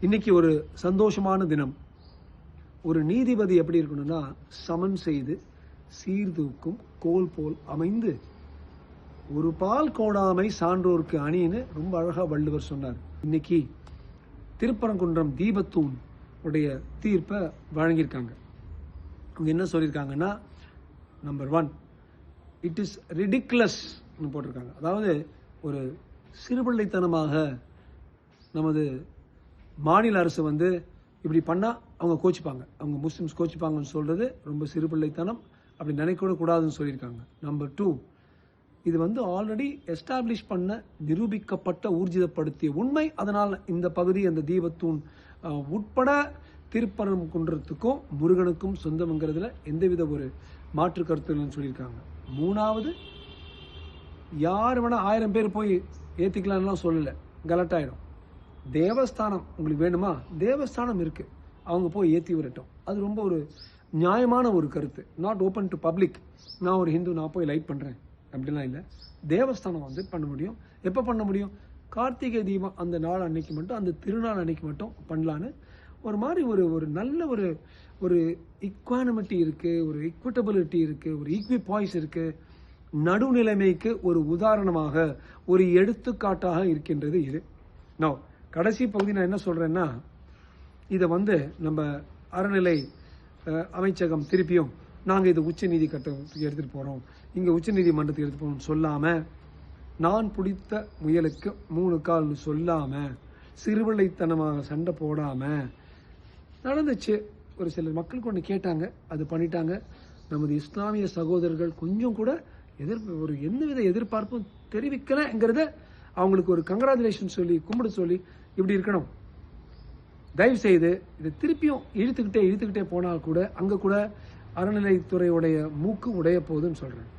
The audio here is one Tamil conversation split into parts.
இன்னைக்கு ஒரு சந்தோஷமான தினம். ஒரு நீதிபதி எப்படி இருக்கணும்னா, சமன் செய்து சீர்தூக்கும் கோல் போல் அமைந்து ஒரு பால் கோடாமை சான்றோருக்கு அணின்னு ரொம்ப அழகா வள்ளுவர் சொன்னார். இன்னைக்கு திருப்பரங்குன்றம் தீபத்தூண் உடைய தீர்ப்பை வழங்கியிருக்காங்க. அவங்க என்ன சொல்லியிருக்காங்கன்னா, நம்பர் 1, இட் இஸ் ரிடிகுலஸ் போட்டிருக்காங்க. அதாவது ஒரு சிறுபிள்ளைத்தனமாக நமது மாநில அரசு இப்படி பண்ணால் அவங்க கோச்சிப்பாங்க, அவங்க முஸ்லிம்ஸ் கோச்சிப்பாங்கன்னு சொல்கிறது ரொம்ப சிறுபிள்ளைத்தனம், அப்படி நினைக்க கூடாதுன்னு சொல்லியிருக்காங்க. நம்பர் 2, இது ஆல்ரெடி எஸ்டாப்ளிஷ் பண்ண நிரூபிக்கப்பட்ட ஊர்ஜிதப்படுத்திய உண்மை. அதனால் இந்த பகுதி அந்த தீபத்தூண் உட்பட திருப்பரங்குன்றத்துக்கும் முருகனுக்கும் சொந்தம்ங்கிறதுல எந்தவித ஒரு மாற்று கருத்துன்னு சொல்லியிருக்காங்க. 3வது, யார் வேணா 1000 பேர் போய் ஏற்றிக்கலாம்லாம் சொல்லலை, கலட்டாயிடும். தேவஸ்தானம் உங்களுக்கு வேணுமா, தேவஸ்தானம் இருக்கு, அவங்க போய் ஏற்றி விரட்டும். அது ரொம்ப ஒரு நியாயமான ஒரு கருத்து. Not open to public. நான் ஒரு ஹிந்து, நான் போய் லைட் பண்ணுறேன் அப்படிலாம் இல்லை. தேவஸ்தானம் பண்ண முடியும். எப்போ பண்ண முடியும்? கார்த்திகை தீபம் அந்த நாள் அன்னைக்கு மட்டும், அந்த திருநாள் அன்னைக்கு மட்டும் பண்ணலான்னு ஒரு மாதிரி ஒரு நல்ல ஒரு ஈக்வானிமிட்டி இருக்குது, ஒரு ஈக்விட்டபிலிட்டி இருக்குது, ஒரு ஈக்விபாய்ஸ் இருக்குது. நடுநிலைமைக்கு ஒரு உதாரணமாக, ஒரு எடுத்துக்காட்டாக இருக்கின்றது இது. நான் கடைசி பகுதி நான் என்ன சொல்கிறேன்னா, இதை நம்ம அறநிலை அமைச்சகம் திருப்பியும் நாங்கள் இது உச்ச நீதி கட்டத்துக்கு எடுத்துகிட்டு போகிறோம், இங்கே உச்ச நீதிமன்றத்துக்கு எடுத்துகிட்டு போகிறோம்னு சொல்லாமல், நான் பிடித்த முயலுக்கு 3 கால்னு சொல்லாமல், சிறுபிள்ளைத்தனமாக சண்டை போடாமல் நடந்துச்சு. ஒரு சிலர் மக்களுக்கு ஒன்று கேட்டாங்க, அது பண்ணிட்டாங்க. நமது இஸ்லாமிய சகோதரர்கள் கொஞ்சம் கூட ஒரு எந்தவித எதிர்பார்ப்பும் தெரிவிக்கலைங்கிறத அவங்களுக்கு ஒரு கங்க்ராச்சுலேஷன் சொல்லி கும்பிடு சொல்லி இப்படி இருக்கணும். தயவு செய்து இதை திருப்பியும் இழுத்துக்கிட்டே போனால் கூட அங்கே கூட அறநிலைத்துறையுடைய மூக்கு உடைய போகுதுன்னு சொல்கிறேன்.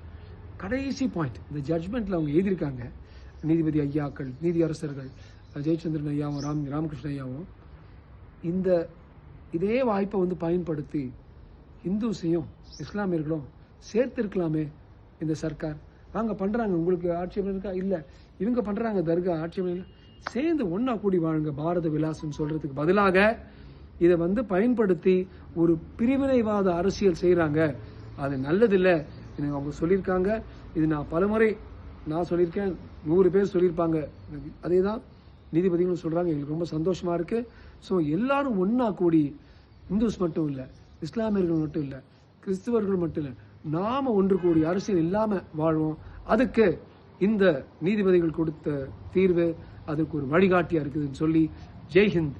கடைசி பாயிண்ட், இந்த ஜட்ஜ்மெண்ட்டில் அவங்க எழுதியிருக்காங்க, நீதிபதி ஐயாக்கள், நீதி அரசர்கள் ஜெயச்சந்திரன் ஐயாவும் ராமகிருஷ்ண ஐயாவும் இதே வாய்ப்பை பயன்படுத்தி இந்துஸையும் இஸ்லாமியர்களும் சேர்த்திருக்கலாமே இந்த சர்க்கார். நாங்க பண்றாங்க, உங்களுக்கு ஆட்சேபம் இருக்கா? இல்லை, இவங்க பண்றாங்க தர்கா, ஆட்சேபம் இல்லை, சேர்ந்து ஒன்னா கூடி வாழுங்க பாரத விலாசம் சொல்றதுக்கு பதிலாக இதை பயன்படுத்தி ஒரு பிரிவினைவாத அரசியல் செய்யறாங்க. அது நல்லதில்லை. எனக்கு அவங்க சொல்லியிருக்காங்க. இது நான் பலமுறை சொல்லியிருக்கேன், 100 பேர் சொல்லியிருப்பாங்க. அதே தான் நீதிபதிகளும் சொல்றாங்க. எங்களுக்கு ரொம்ப சந்தோஷமா இருக்கு. ஸோ எல்லாரும் ஒன்னா கூடி, இந்துஸ் மட்டும் இல்லை, இஸ்லாமியர்கள் மட்டும் இல்லை, கிறிஸ்துவர்கள் மட்டும் இல்லை, நாம ஒன்று கூடி அரசியல் இல்லாம வாழ்வோம். அதுக்கு இந்த நீதிபதிகள் கொடுத்த தீர்வு அதுக்கு ஒரு வழிகாட்டியா இருக்குதுன்னு சொல்லி, ஜெய்ஹிந்த்.